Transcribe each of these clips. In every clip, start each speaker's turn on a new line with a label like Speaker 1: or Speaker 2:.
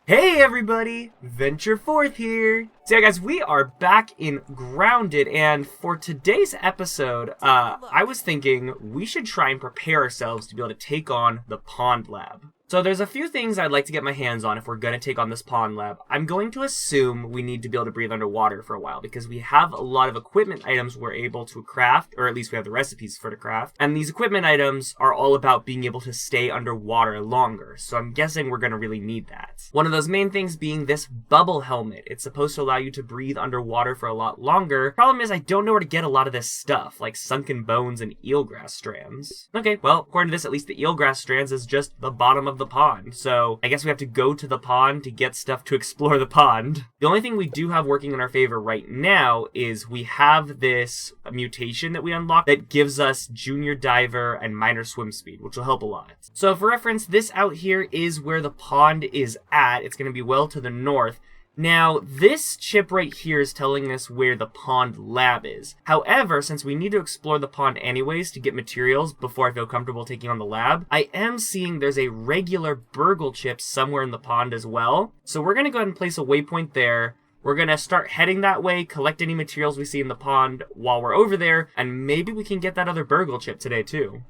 Speaker 1: Hey everybody, VentureForth here. So yeah guys, we are back in Grounded, and for today's episode, I was thinking we should try and prepare ourselves to be able to take on the Pond Lab. So there's a few things I'd like to get my hands on if we're going to take on this Pond Lab. I'm going to assume we need to be able to breathe underwater for a while because we have a lot of equipment items we're able to craft, or at least we have the recipes for to craft. And these equipment items are all about being able to stay underwater longer. So I'm guessing we're going to really need that. One of those main things being this bubble helmet. It's supposed to allow you to breathe underwater for a lot longer. Problem is I don't know where to get a lot of this stuff, like sunken bones and eelgrass strands. Okay, well, according to this, at least the eelgrass strands is just the bottom of the pond, so I guess we have to go to the pond to get stuff to explore the pond. The only thing we do have working in our favor right now is we have this mutation that we unlocked that gives us junior diver and minor swim speed, which will help a lot. So for reference, this out here is where the pond is at. It's going to be well to the north. Now, this chip right here is telling us where the pond lab is. However, since we need to explore the pond anyways to get materials before I feel comfortable taking on the lab, I am seeing there's a regular burgle chip somewhere in the pond as well. So we're going to go ahead and place a waypoint there. We're going to start heading that way, collect any materials we see in the pond while we're over there, and maybe we can get that other burgle chip today too.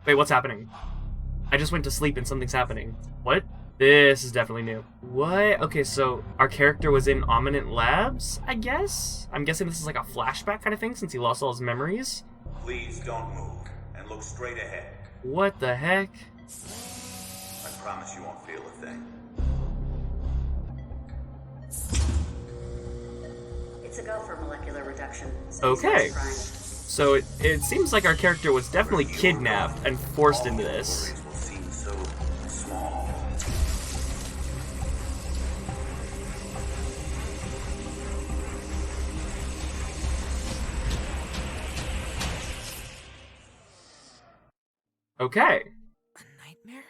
Speaker 1: Wait, what's happening? I just went to sleep and something's happening. What? This is definitely new. What? Okay, so our character was in Ominent Labs, I guess? I'm guessing this is like a flashback kind of thing since he lost all his memories.
Speaker 2: Please don't move and look straight ahead.
Speaker 1: What the heck?
Speaker 2: I promise you won't feel a thing.
Speaker 3: It's a go for molecular reduction.
Speaker 1: Okay. So it seems like our character was definitely kidnapped and forced into this. Okay.
Speaker 4: A nightmare?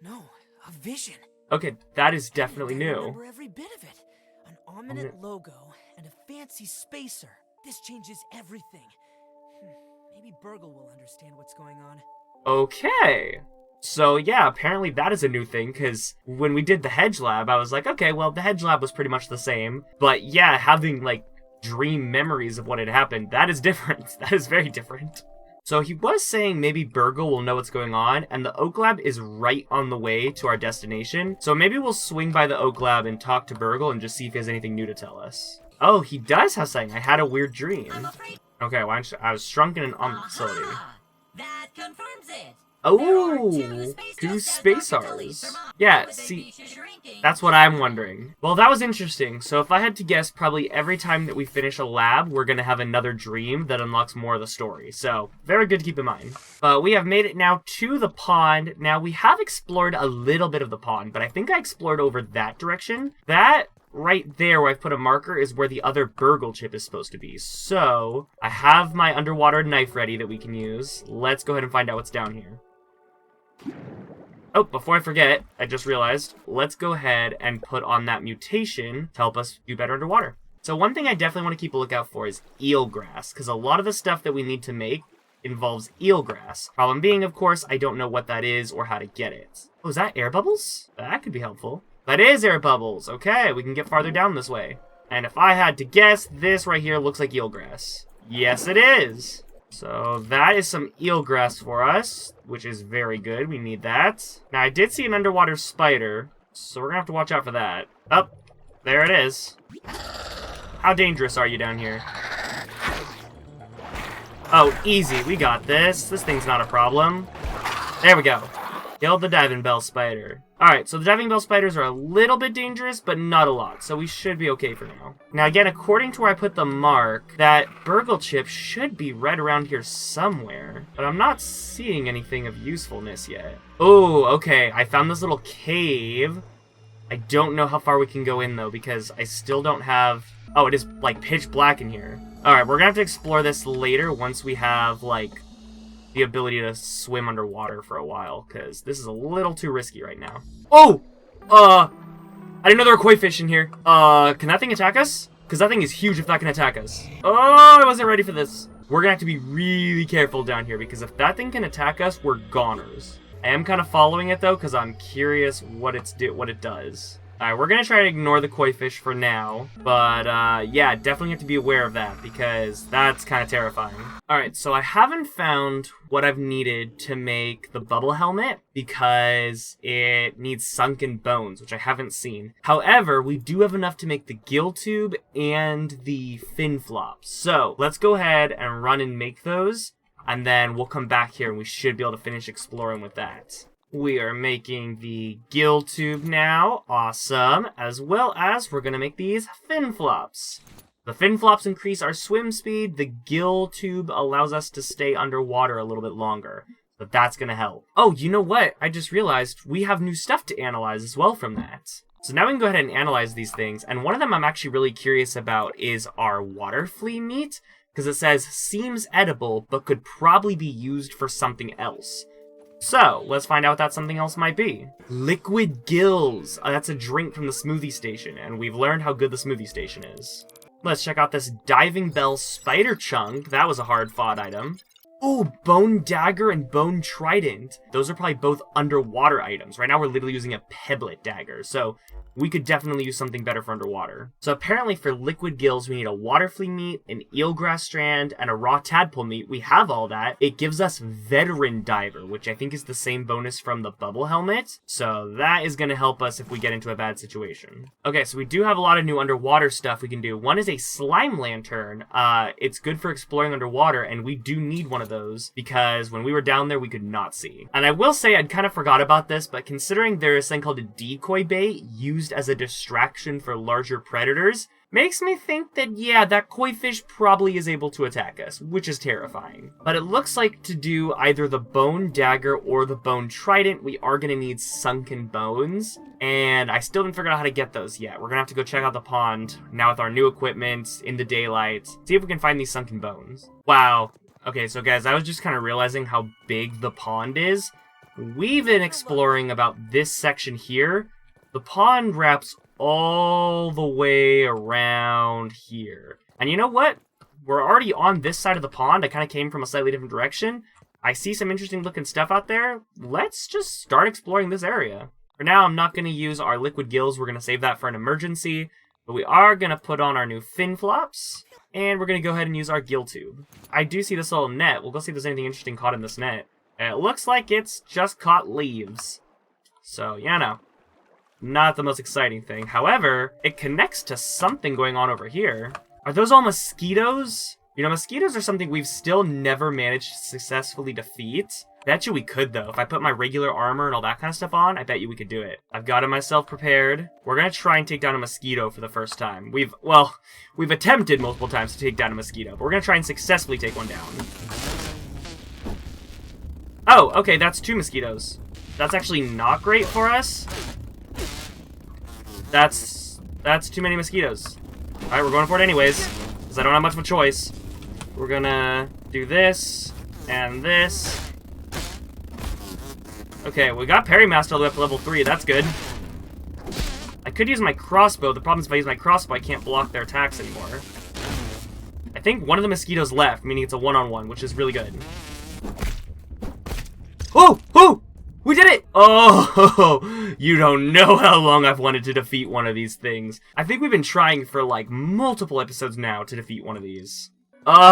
Speaker 4: No, a vision.
Speaker 1: Okay, that is definitely
Speaker 4: I
Speaker 1: new.
Speaker 4: remember every bit of it. An ominous logo and a fancy spacer. This changes everything. Maybe Burgle will understand what's going on.
Speaker 1: Okay. So yeah, apparently that is a new thing, because when we did the Hedge Lab, I was like, okay, well, the Hedge Lab was pretty much the same. But yeah, having, like, dream memories of what had happened, that is different. That is very different. So he was saying maybe Burgle will know what's going on, and the Oak Lab is right on the way to our destination. So maybe we'll swing by the Oak Lab and talk to Burgle and just see if he has anything new to tell us. Oh, he does have something. I had a weird dream. Okay, well, I was shrunk in an ominous facility.
Speaker 5: That confirms it.
Speaker 1: Oh, two spacers. Yeah, see, that's what I'm wondering. Well, that was interesting. So if I had to guess, probably every time that we finish a lab, we're going to have another dream that unlocks more of the story. So very good to keep in mind. We have made it now to the pond. Now, we have explored a little bit of the pond, but I think I explored over that direction. That right there where I've put a marker is where the other burgle chip is supposed to be. So I have my underwater knife ready that we can use. Let's go ahead and find out what's down here. Oh, before I forget, I just realized, let's go ahead and put on that mutation to help us do better underwater. So one thing I definitely want to keep a lookout for is eelgrass, because a lot of the stuff that we need to make involves eelgrass. Problem being, of course, I don't know what that is or how to get it. Oh, is that air bubbles? That could be helpful. That is air bubbles. Okay, we can get farther down this way. And if I had to guess, this right here looks like eelgrass. Yes, it is. So that is some eelgrass for us, which is very good. We need that. Now, I did see an underwater spider, so we're going to have to watch out for that. Oh, there it is. How dangerous are you down here? Oh, easy. We got this. This thing's not a problem. There we go. Killed the diving bell spider. Alright, so the diving bell spiders are a little bit dangerous, but not a lot, so we should be okay for now. Now again, according to where I put the mark, that burgle chip should be right around here somewhere, but I'm not seeing anything of usefulness yet. Oh, okay, I found this little cave. I don't know how far we can go in though, because I still don't have... Oh, it is like pitch black in here. Alright, we're gonna have to explore this later once we have like the ability to swim underwater for a while, because this is a little too risky right now. Oh! I didn't know there were koi fish in here. Can that thing attack us? Because that thing is huge if that can attack us. Oh, I wasn't ready for this. we're gonna have to be really careful down here, because if that thing can attack us, we're goners. I am kind of following it though, because I'm curious what it does. Alright, we're gonna try to ignore the koi fish for now, but yeah, definitely have to be aware of that, because that's kind of terrifying. Alright, so I haven't found what I've needed to make the bubble helmet, because it needs sunken bones, which I haven't seen. However, we do have enough to make the gill tube and the fin flops. So, let's go ahead and run and make those, and then we'll come back here and we should be able to finish exploring with that. We are making the gill tube now, awesome, as well as we're going to make these fin flops. The fin flops increase our swim speed, the gill tube allows us to stay underwater a little bit longer, but that's going to help. Oh, you know what? I just realized we have new stuff to analyze as well from that. So now we can go ahead and analyze these things, and one of them I'm actually really curious about is our water flea meat, because it says seems edible, but could probably be used for something else. So, let's find out what that something else might be. Liquid gills. That's a drink from the smoothie station, and we've learned how good the smoothie station is. Let's check out this diving bell spider chunk. That was a hard-fought item. Ooh, bone dagger and bone trident. Those are probably both underwater items. Right now we're literally using a pebblet dagger, so we could definitely use something better for underwater. So apparently for liquid gills, we need a water flea meat, an eelgrass strand, and a raw tadpole meat. We have all that. It gives us veteran diver, which I think is the same bonus from the bubble helmet. So that is going to help us if we get into a bad situation. Okay, so we do have a lot of new underwater stuff we can do. One is a slime lantern. It's good for exploring underwater, and we do need one of those because when we were down there, we could not see. And I will say, I'd kind of forgot about this, but considering there is something called a decoy bait used as a distraction for larger predators, makes me think that, yeah, that koi fish probably is able to attack us, which is terrifying. But it looks like to do either the bone dagger or the bone trident, we are going to need sunken bones. And I still didn't figure out how to get those yet. We're going to have to go check out the pond now with our new equipment in the daylight. See if we can find these sunken bones. Wow. Okay, so guys, I was just kind of realizing how big the pond is. We've been exploring about this section here. The pond wraps all the way around here. And you know what? We're already on this side of the pond. I kind of came from a slightly different direction. I see some interesting looking stuff out there. Let's just start exploring this area. For now, I'm not going to use our liquid gills. We're going to save that for an emergency. But we are going to put on our new fin flops. And we're going to go ahead and use our gill tube. I do see this little net. We'll go see if there's anything interesting caught in this net. It looks like it's just caught leaves. So, yeah, no. Not the most exciting thing. However, it connects to something going on over here. Are those all mosquitoes? You know, mosquitoes are something we've still never managed to successfully defeat. Bet you we could, though. If I put my regular armor and all that kind of stuff on, I bet you we could do it. I've gotten myself prepared. We're gonna try and take down a mosquito for the first time. We've attempted multiple times to take down a mosquito, but we're gonna try and successfully take one down. Oh, okay, that's 2 mosquitoes. That's actually not great for us. That's too many mosquitoes. Alright, we're going for it anyways, because I don't have much of a choice. We're gonna do this, and this. Okay, we got Parry Master all the way up to level 3, that's good. I could use my crossbow. The problem is if I use my crossbow, I can't block their attacks anymore. I think one of the mosquitoes left, meaning it's a one-on-one, which is really good. Oh! Oh! We did it! Oh, you don't know how long I've wanted to defeat one of these things. I think we've been trying for like multiple episodes now to defeat one of these.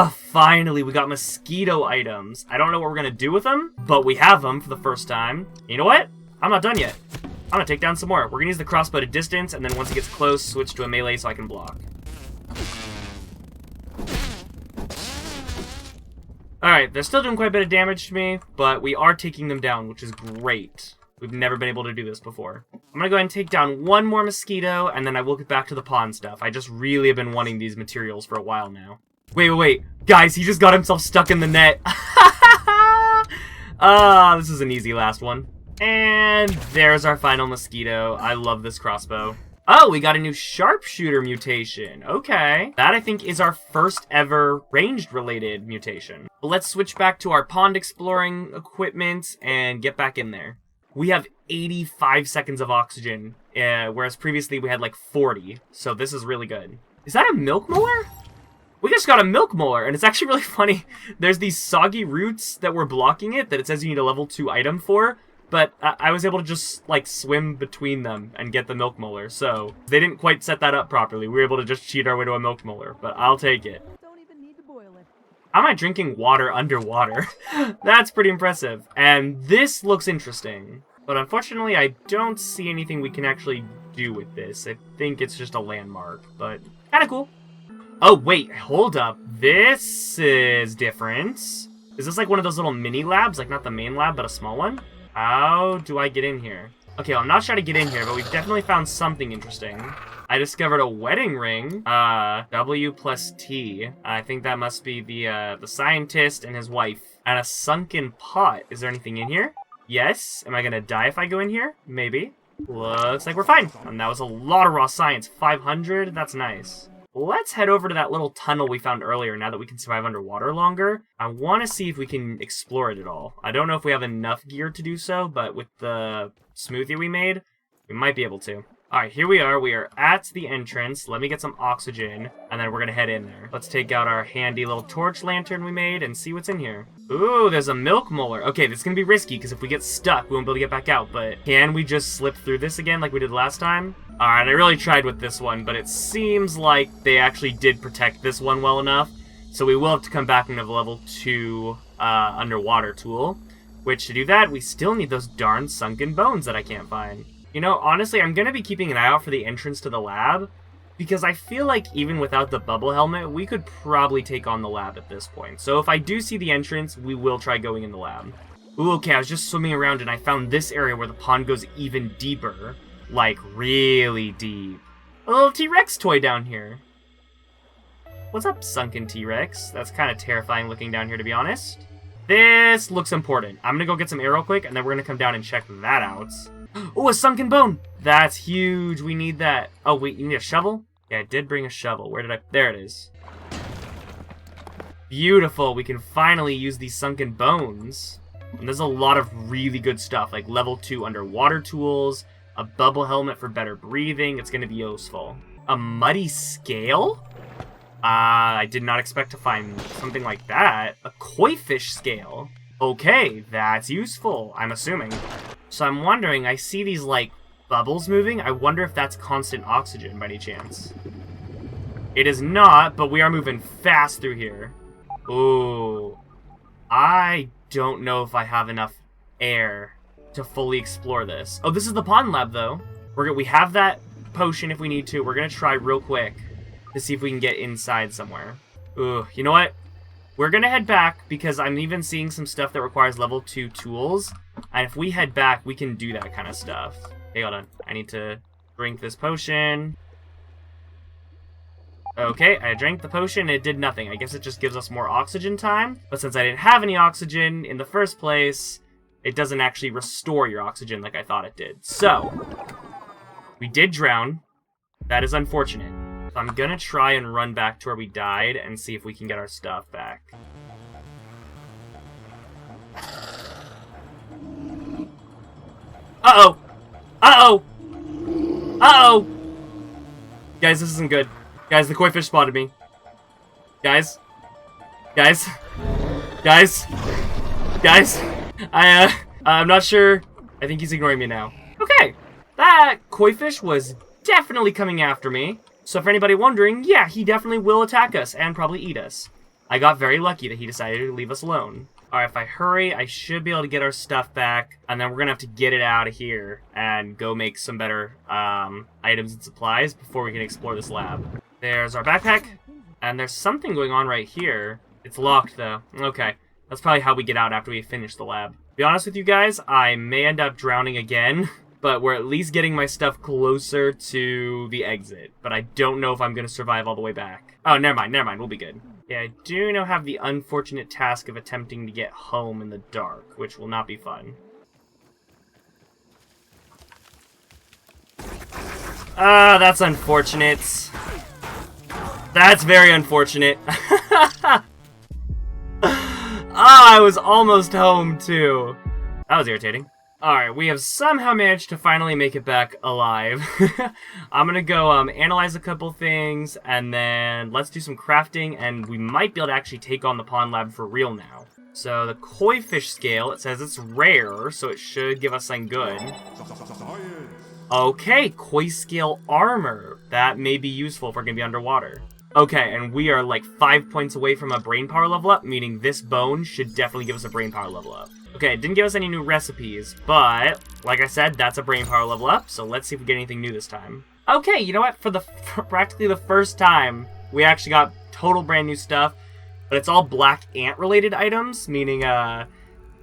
Speaker 1: Finally, we got mosquito items. I don't know what we're gonna do with them, but we have them for the first time. You know what? I'm not done yet. I'm gonna take down some more. We're gonna use the crossbow to distance, and then once it gets close, switch to a melee so I can block. Alright, they're still doing quite a bit of damage to me, but we are taking them down, which is great. We've never been able to do this before. I'm gonna go ahead and take down one more mosquito, and then I will get back to the pond stuff. I just really have been wanting these materials for a while now. Wait. Guys, he just got himself stuck in the net. This is an easy last one. And there's our final mosquito. I love this crossbow. Oh, we got a new sharpshooter mutation. Okay. That, I think, is our first ever ranged-related mutation. But let's switch back to our pond exploring equipment and get back in there. We have 85 seconds of oxygen, whereas previously we had like 40. So this is really good. Is that a milk mower? We just got a milk molar, and it's actually really funny. There's these soggy roots that were blocking it that it says you need a level 2 item for, but I was able to just, like, swim between them and get the milk molar, so they didn't quite set that up properly. We were able to just cheat our way to a milk molar, but I'll take it.
Speaker 4: Don't even need to boil it.
Speaker 1: How am I drinking water underwater? That's pretty impressive. And this looks interesting, but unfortunately I don't see anything we can actually do with this. I think it's just a landmark, but kind of cool. Oh, wait, hold up. This is different. Is this like one of those little mini labs? Like not the main lab, but a small one? How do I get in here? Okay, well, I'm not sure how to get in here, but we've definitely found something interesting. I discovered a wedding ring. W plus T. I think that must be the scientist and his wife. And a sunken pot. Is there anything in here? Yes. Am I gonna die if I go in here? Maybe. Looks like we're fine. And that was a lot of raw science. 500? That's nice. Let's head over to that little tunnel we found earlier now that we can survive underwater longer. I want to see if we can explore it at all. I don't know if we have enough gear to do so, but with the smoothie we made, we might be able to. Alright, here we are. We are at the entrance. Let me get some oxygen, and then we're going to head in there. Let's take out our handy little torch lantern we made and see what's in here. Ooh, there's a milk molar. Okay, this is going to be risky, because if we get stuck, we won't be able to get back out. But can we just slip through this again like we did last time? Alright, I really tried with this one, but it seems like they actually did protect this one well enough. So we will have to come back into the level 2 underwater tool. Which, to do that, we still need those darn sunken bones that I can't find. You know, honestly, I'm going to be keeping an eye out for the entrance to the lab, because I feel like even without the bubble helmet, we could probably take on the lab at this point. So if I do see the entrance, we will try going in the lab. Ooh, okay, I was just swimming around and I found this area where the pond goes even deeper. Like, really deep. A little T-Rex toy down here. What's up, sunken T-Rex? That's kind of terrifying looking down here, to be honest. This looks important. I'm going to go get some air real quick, and then we're going to come down and check that out. Oh, a sunken bone! That's huge. We need that. Oh, wait, you need a shovel? Yeah, I did bring a shovel. Where did I... There it is. Beautiful. We can finally use these sunken bones. And there's a lot of really good stuff, like level 2 underwater tools, a bubble helmet for better breathing. It's going to be useful. A muddy scale? I did not expect to find something like that. A koi fish scale. Okay, that's useful, I'm assuming. So I'm wondering, I see these, like, bubbles moving. I wonder if that's constant oxygen by any chance. It is not, but we are moving fast through here. Ooh. I don't know if I have enough air to fully explore this. Oh, this is the pond lab, though. We have that potion if we need to. We're going to try real quick to see if we can get inside somewhere. Ooh, you know what? We're going to head back because I'm even seeing some stuff that requires level 2 tools. And if we head back, we can do that kind of stuff. Hey, hold on. I need to drink this potion. Okay, I drank the potion and it did nothing. I guess it just gives us more oxygen time. But since I didn't have any oxygen in the first place, it doesn't actually restore your oxygen like I thought it did. So, we did drown. That is unfortunate. So I'm gonna try and run back to where we died and see if we can get our stuff back. Uh-oh! Uh-oh! Uh-oh! Guys, this isn't good. Guys, the koi fish spotted me. Guys. Guys. Guys. Guys. I'm not sure. I think he's ignoring me now. Okay. That koi fish was definitely coming after me. So for anybody wondering, yeah, he definitely will attack us and probably eat us. I got very lucky that he decided to leave us alone. Alright, if I hurry, I should be able to get our stuff back, and then we're gonna have to get it out of here and go make some better items and supplies before we can explore this lab. There's our backpack, and there's something going on right here. It's locked, though. Okay, that's probably how we get out after we finish the lab. To be honest with you guys, I may end up drowning again, but we're at least getting my stuff closer to the exit. But I don't know if I'm going to survive all the way back. Oh, never mind, we'll be good. Yeah, I do now have the unfortunate task of attempting to get home in the dark, which will not be fun. Ah, that's unfortunate. That's very unfortunate. Ah, I was almost home, too. That was irritating. Alright, we have somehow managed to finally make it back alive. I'm gonna go analyze a couple things, and then let's do some crafting, and we might be able to actually take on the pond lab for real now. So the koi fish scale, it says it's rare, so it should give us something good. Okay, koi scale armor. That may be useful if we're gonna be underwater. Okay, and we are like 5 points away from a brain power level up, meaning this bone should definitely give us a brain power level up. Okay, it didn't give us any new recipes, but like I said, that's a brain power level up, so let's see if we get anything new this time. Okay, you know what? For practically the first time, we actually got total brand new stuff, but it's all black ant related items, meaning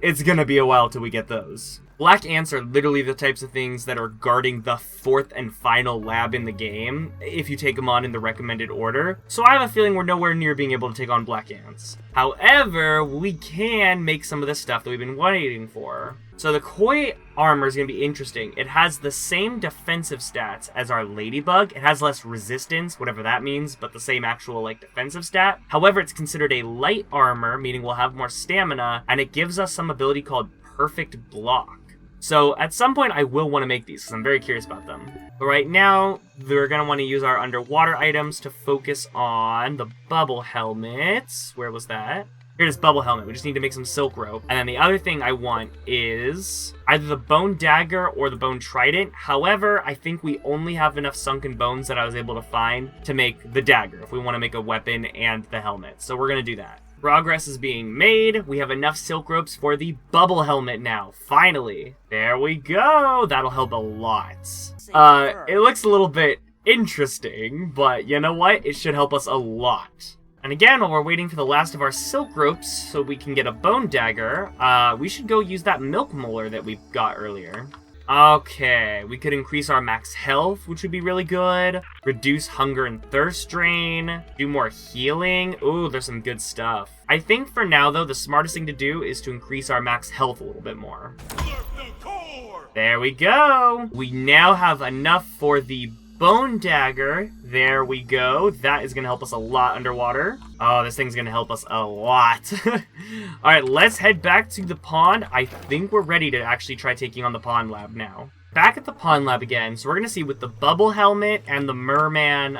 Speaker 1: it's gonna be a while till we get those. Black ants are literally the types of things that are guarding the 4th and final lab in the game, if you take them on in the recommended order. So I have a feeling we're nowhere near being able to take on black ants. However, we can make some of the stuff that we've been waiting for. So the koi armor is going to be interesting. It has the same defensive stats as our ladybug. It has less resistance, whatever that means, but the same actual like defensive stat. However, it's considered a light armor, meaning we'll have more stamina, and it gives us some ability called perfect block. So at some point I will want to make these because I'm very curious about them. But right now, we're going to want to use our underwater items to focus on the bubble helmets. Where was that? Here it is, bubble helmet. We just need to make some silk rope. And then the other thing I want is either the bone dagger or the bone trident. However, I think we only have enough sunken bones that I was able to find to make the dagger if we want to make a weapon and the helmet. So we're going to do that. Progress is being made. We have enough silk ropes for the bubble helmet now. Finally. There we go. That'll help a lot. It looks a little bit interesting, but you know what? It should help us a lot. And again, while we're waiting for the last of our silk ropes so we can get a bone dagger, we should go use that milk molar that we got earlier. Okay, we could increase our max health, which would be really good. Reduce hunger and thirst drain. Do more healing. Ooh, there's some good stuff. I think for now, though, the smartest thing to do is to increase our max health a little bit more. There we go. We now have enough for the bone dagger. There we go. That is going to help us a lot underwater. Oh, this thing's going to help us a lot. All right, let's head back to the pond. I think we're ready to actually try taking on the pond lab now. Back at the pond lab again. So we're going to see with the bubble helmet and the merman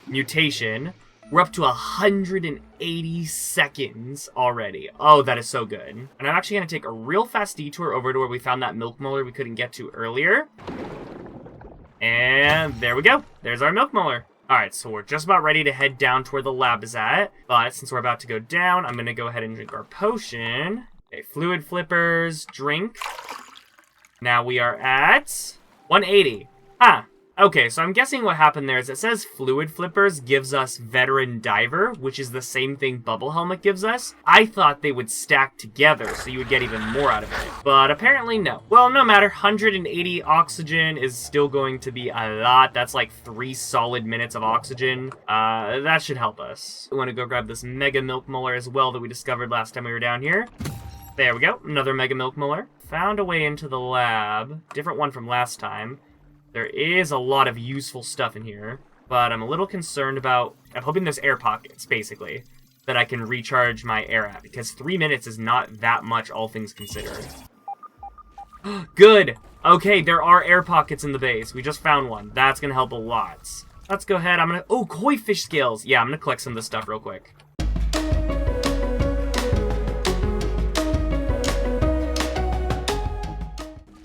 Speaker 1: mutation, we're up to 180 seconds already. Oh, that is so good. And I'm actually going to take a real fast detour over to where we found that milk molar we couldn't get to earlier. And there we go. There's our milk molar. Alright, so we're just about ready to head down to where the lab is at. But since we're about to go down, I'm going to go ahead and drink our potion. Okay, fluid flippers, drink. Now we are at 180. Ah, okay, so I'm guessing what happened there is it says fluid flippers gives us veteran diver, which is the same thing bubble helmet gives us. I thought they would stack together so you would get even more out of it, but apparently no. Well, no matter, 180 oxygen is still going to be a lot. That's like 3 solid minutes of oxygen. That should help us. We want to go grab this mega milk molar as well that we discovered last time we were down here. There we go, another mega milk molar. Found a way into the lab, different one from last time. There is a lot of useful stuff in here, but I'm a little concerned about... I'm hoping there's air pockets, basically, that I can recharge my air at, because 3 minutes is not that much, all things considered. Good! Okay, there are air pockets in the base. We just found one. That's gonna help a lot. Let's go ahead. I'm gonna... Oh, koi fish scales! Yeah, I'm gonna collect some of this stuff real quick.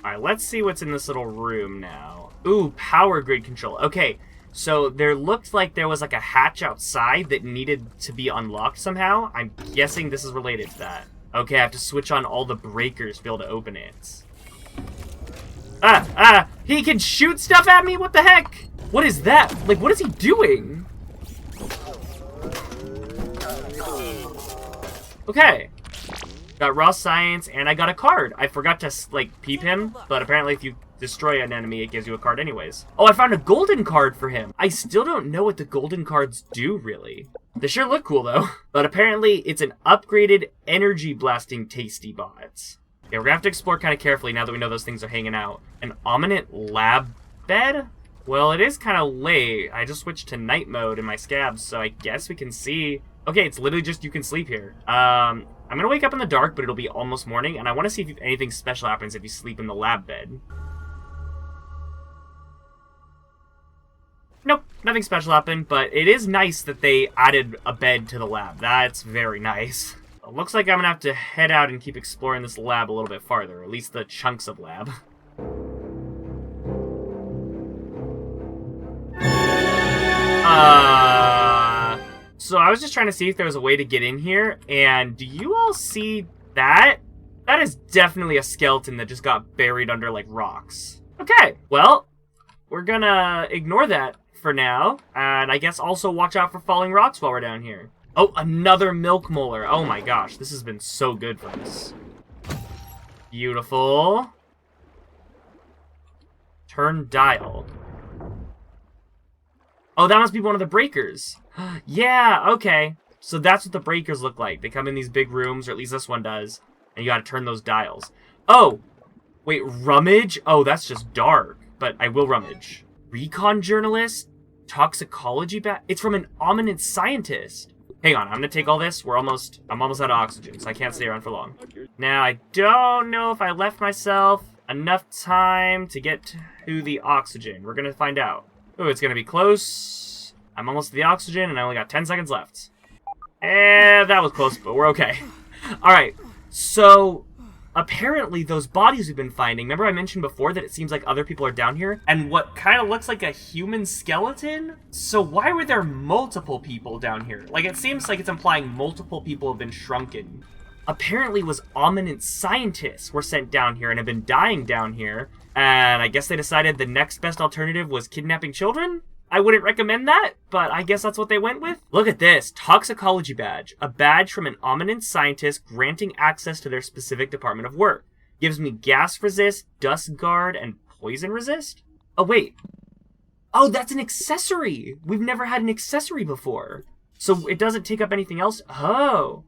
Speaker 1: Alright, let's see what's in this little room now. Ooh, power grid control. Okay, so there looked like there was like a hatch outside that needed to be unlocked somehow. I'm guessing this is related to that. Okay, I have to switch on all the breakers to be able to open it. He can shoot stuff at me? What the heck? What is that? Like, what is he doing? Okay. Got raw science, and I got a card. I forgot to, like, peep him, but apparently if you destroy an enemy, it gives you a card anyways. Oh, I found a golden card for him. I still don't know what the golden cards do, really. They sure look cool, though. But apparently, it's an upgraded energy blasting tasty bot. Okay, we're gonna have to explore kind of carefully now that we know those things are hanging out. An ominous lab bed? Well, it is kind of late. I just switched to night mode in my scabs, so I guess we can see Okay, it's literally just you can sleep here. I'm gonna wake up in the dark, but it'll be almost morning, and I want to see if anything special happens if you sleep in the lab bed. Nope, nothing special happened, but it is nice that they added a bed to the lab. That's very nice. It looks like I'm gonna have to head out and keep exploring this lab a little bit farther, at least the chunks of lab. So I was just trying to see if there was a way to get in here, and do you all see that? That is definitely a skeleton that just got buried under, like, rocks. Okay, well, we're gonna ignore that for now, and I guess also watch out for falling rocks while we're down here. Oh, another milk molar. Oh my gosh, this has been so good for us. Beautiful. Turn dial. Oh, that must be one of the breakers. Yeah, okay. So that's what the breakers look like. They come in these big rooms, or at least this one does, and you gotta turn those dials. Oh, wait, rummage? Oh, that's just dark, but I will rummage. Recon journalist? Toxicology It's from an ominous scientist. Hang on, I'm gonna take all this. I'm almost out of oxygen, so I can't stay around for long. Now, I don't know if I left myself enough time to get to the oxygen. We're gonna find out. Oh, it's gonna be close. I'm almost to the oxygen, and I only got 10 seconds left. That was close, but we're okay. Alright, so apparently those bodies we've been finding, remember I mentioned before that it seems like other people are down here? And what kind of looks like a human skeleton? So why were there multiple people down here? Like, it seems like it's implying multiple people have been shrunken. Apparently it was ominous scientists were sent down here and have been dying down here, and I guess they decided the next best alternative was kidnapping children? I wouldn't recommend that, but I guess that's what they went with. Look at this, toxicology badge. A badge from an ominous scientist granting access to their specific department of work. Gives me gas resist, dust guard, and poison resist? Oh, wait. Oh, that's an accessory! We've never had an accessory before. So it doesn't take up anything else? Oh.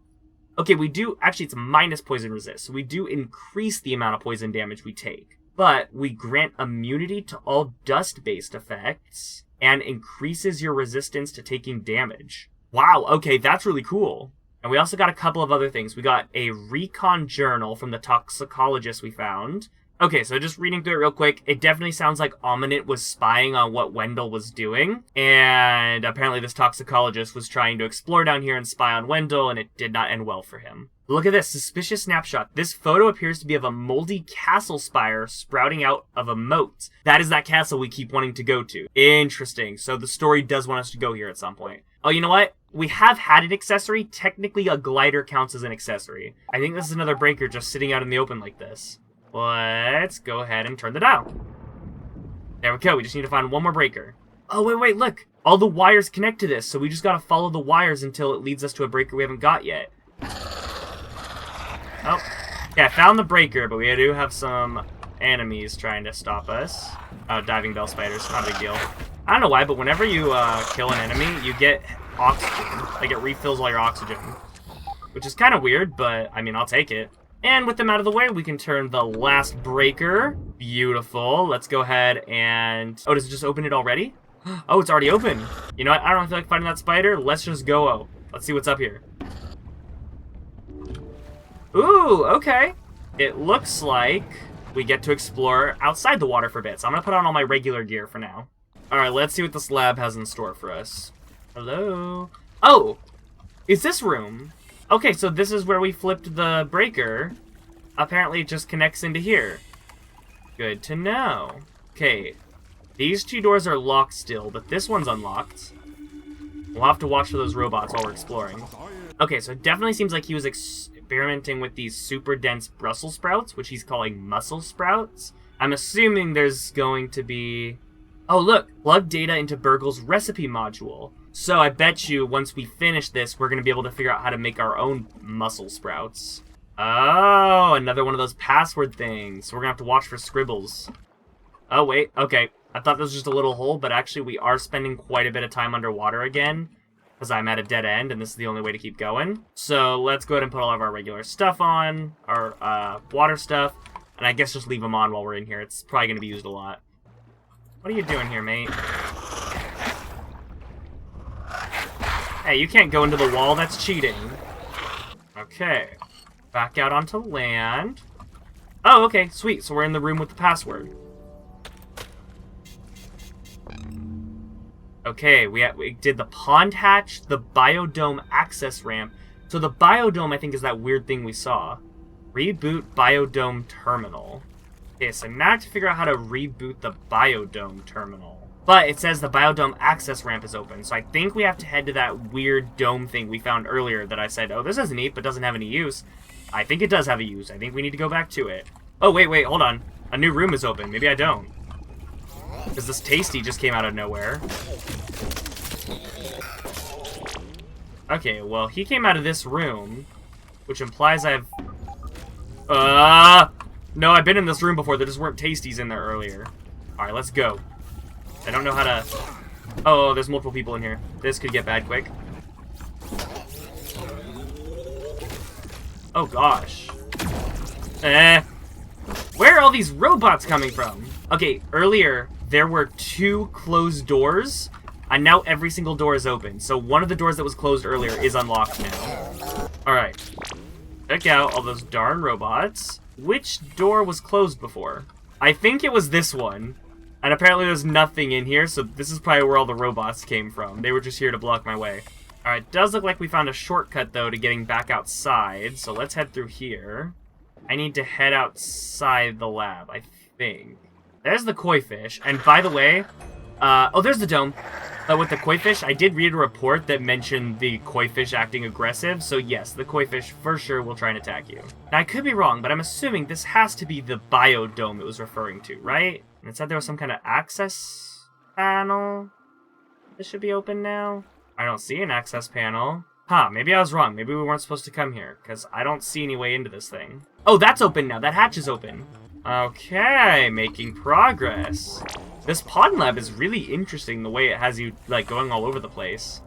Speaker 1: Okay, we do, actually it's minus poison resist, so we do increase the amount of poison damage we take. But we grant immunity to all dust-based effects, and increases your resistance to taking damage. Wow, okay, that's really cool. And we also got a couple of other things. We got a recon journal from the toxicologist we found. Okay, so just reading through it real quick, it definitely sounds like Ominate was spying on what Wendell was doing, and apparently this toxicologist was trying to explore down here and spy on Wendell, and it did not end well for him. Look at this, suspicious snapshot. This photo appears to be of a moldy castle spire sprouting out of a moat. That is that castle we keep wanting to go to. Interesting, so the story does want us to go here at some point. Oh, you know what? We have had an accessory. Technically, a glider counts as an accessory. I think this is another breaker just sitting out in the open like this. Let's go ahead and turn the dial. There we go, we just need to find one more breaker. Oh, wait, look. All the wires connect to this, so we just gotta follow the wires until it leads us to a breaker we haven't got yet. Oh, yeah, I found the breaker, but we do have some enemies trying to stop us. Oh, diving bell spiders, not a big deal. I don't know why, but whenever you kill an enemy, you get oxygen. Like, it refills all your oxygen. Which is kind of weird, but, I mean, I'll take it. And with them out of the way, we can turn the last breaker. Beautiful. Let's go ahead and... Oh, does it just open it already? Oh, it's already open. You know what? I don't feel like finding that spider. Let's just go. Oh, let's see what's up here. Ooh, okay. It looks like we get to explore outside the water for a bit. So I'm going to put on all my regular gear for now. All right, let's see what this lab has in store for us. Hello? Oh, it's this room. Okay, so this is where we flipped the breaker. Apparently it just connects into here. Good to know. Okay, these two doors are locked still, but this one's unlocked. We'll have to watch for those robots while we're exploring. Okay, so it definitely seems like he was experimenting with these super dense Brussels sprouts, which he's calling muscle sprouts. I'm assuming there's going to be... Oh, look! Plug data into Burgle's recipe module. So I bet you once we finish this, we're going to be able to figure out how to make our own muscle sprouts. Oh, another one of those password things. So we're going to have to watch for scribbles. Oh, wait. Okay. I thought this was just a little hole, but actually we are spending quite a bit of time underwater again, because I'm at a dead end, and this is the only way to keep going. So let's go ahead and put all of our regular stuff on, our water stuff, and I guess just leave them on while we're in here. It's probably going to be used a lot. What are you doing here, mate? Hey, you can't go into the wall, that's cheating. Okay. Back out onto land. Oh, okay, sweet. So we're in the room with the password. Okay, we did the pond hatch, the biodome access ramp. So the biodome, I think, is that weird thing we saw. Reboot biodome terminal. Okay, so now I have to figure out how to reboot the biodome terminal. But it says the biodome access ramp is open, so I think we have to head to that weird dome thing we found earlier that I said, oh, this is neat, but doesn't have any use. I think it does have a use. I think we need to go back to it. Oh, wait, hold on. A new room is open. Maybe I don't. Because this Tasty just came out of nowhere. Okay, well, he came out of this room, which implies I've... No, I've been in this room before. There just weren't Tasties in there earlier. Alright, let's go. I don't know how to... Oh, there's multiple people in here. This could get bad quick. Oh, gosh. Where are all these robots coming from? Okay, earlier, there were 2 closed doors, and now every single door is open. So one of the doors that was closed earlier is unlocked now. Alright. Check out all those darn robots. Which door was closed before? I think it was this one. And apparently there's nothing in here, so this is probably where all the robots came from. They were just here to block my way. Alright, does look like we found a shortcut, though, to getting back outside. So let's head through here. I need to head outside the lab, I think. There's the koi fish. And by the way, oh, there's the dome. But with the koi fish, I did read a report that mentioned the koi fish acting aggressive. So yes, the koi fish for sure will try and attack you. Now, I could be wrong, but I'm assuming this has to be the biodome it was referring to, right? And it said there was some kind of access panel. This should be open now. I don't see an access panel. Huh, maybe I was wrong. Maybe we weren't supposed to come here, because I don't see any way into this thing. Oh, that's open now. That hatch is open. Okay, making progress. This pond lab is really interesting, the way it has you, like, going all over the place.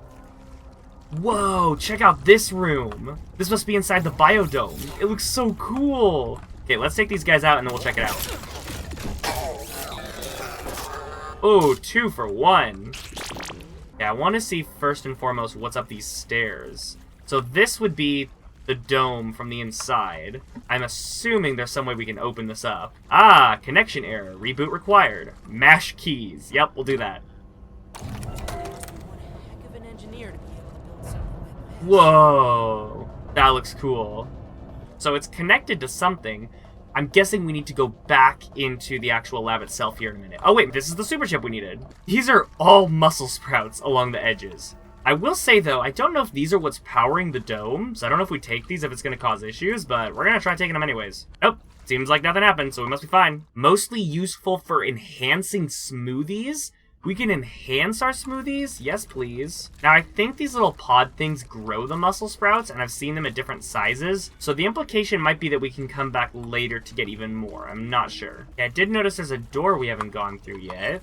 Speaker 1: Whoa, check out this room. This must be inside the biodome. It looks so cool. Okay, let's take these guys out, and then we'll check it out. Oh, 2 for 1. Yeah, I want to see first and foremost what's up these stairs. So this would be the dome from the inside. I'm assuming there's some way we can open this up. Ah, connection error. Reboot required. Mash keys. Yep, we'll do that. Whoa. That looks cool. So it's connected to something. I'm guessing we need to go back into the actual lab itself here in a minute. Oh wait, this is the super chip we needed. These are all muscle sprouts along the edges. I will say though, I don't know if these are what's powering the dome, so I don't know if we take these if it's going to cause issues, but we're going to try taking them anyways. Nope, seems like nothing happened, so we must be fine. Mostly useful for enhancing smoothies. We can enhance our smoothies? Yes, please. Now, I think these little pod things grow the muscle sprouts, and I've seen them at different sizes. So the implication might be that we can come back later to get even more. I'm not sure. Yeah, I did notice there's a door we haven't gone through yet.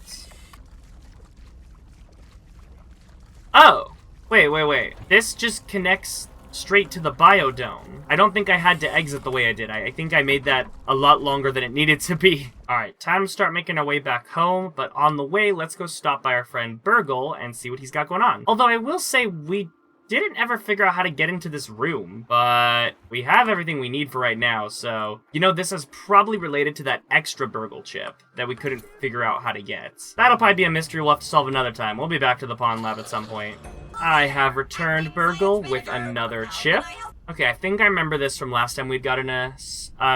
Speaker 1: Oh! Wait. This just connects straight to the biodome. I don't think I had to exit the way I did. I think I made that a lot longer than it needed to be. Alright, time to start making our way back home, but on the way, let's go stop by our friend Burgle and see what he's got going on. Although I will say we didn't ever figure out how to get into this room, but we have everything we need for right now, so... You know, this is probably related to that extra Burgle chip that we couldn't figure out how to get. That'll probably be a mystery we'll have to solve another time. We'll be back to the pond lab at some point. I have returned Burgle with another chip. Okay, I think I remember this from last time we'd gotten a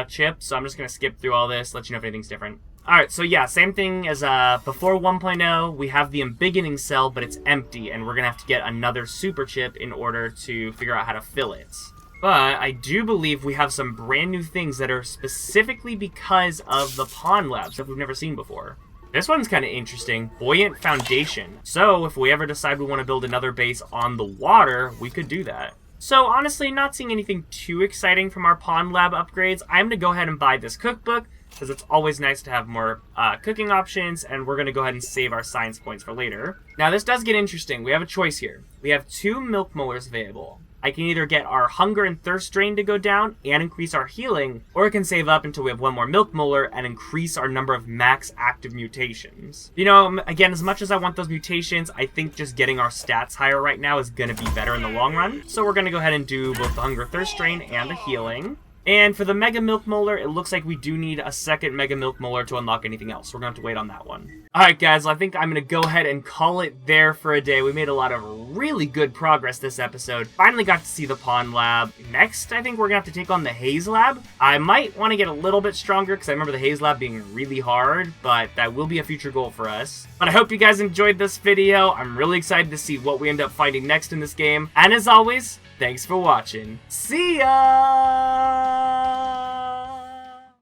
Speaker 1: chip, so I'm just going to skip through all this, let you know if anything's different. Alright, so yeah, same thing as before 1.0, we have the embiggening cell, but it's empty, and we're going to have to get another super chip in order to figure out how to fill it. But I do believe we have some brand new things that are specifically because of the pond labs that we've never seen before. This one's kind of interesting. Buoyant foundation. So if we ever decide we want to build another base on the water, we could do that. So honestly, not seeing anything too exciting from our pond lab upgrades. I'm going to go ahead and buy this cookbook, because it's always nice to have more cooking options, and we're going to go ahead and save our science points for later. Now, this does get interesting. We have a choice here. We have 2 milk molars available. I can either get our hunger and thirst drain to go down and increase our healing, or I can save up until we have one more milk molar and increase our number of max active mutations. You know, again, as much as I want those mutations, I think just getting our stats higher right now is going to be better in the long run. So we're going to go ahead and do both the hunger thirst drain and the healing. And for the Mega Milk Molar, it looks like we do need a second Mega Milk Molar to unlock anything else. We're going to have to wait on that one. Alright guys, well, I think I'm going to go ahead and call it there for a day. We made a lot of really good progress this episode. Finally got to see the Pond Lab. Next, I think we're going to have to take on the Haze Lab. I might want to get a little bit stronger because I remember the Haze Lab being really hard, but that will be a future goal for us. But I hope you guys enjoyed this video. I'm really excited to see what we end up finding next in this game. And as always, thanks for watching. See ya!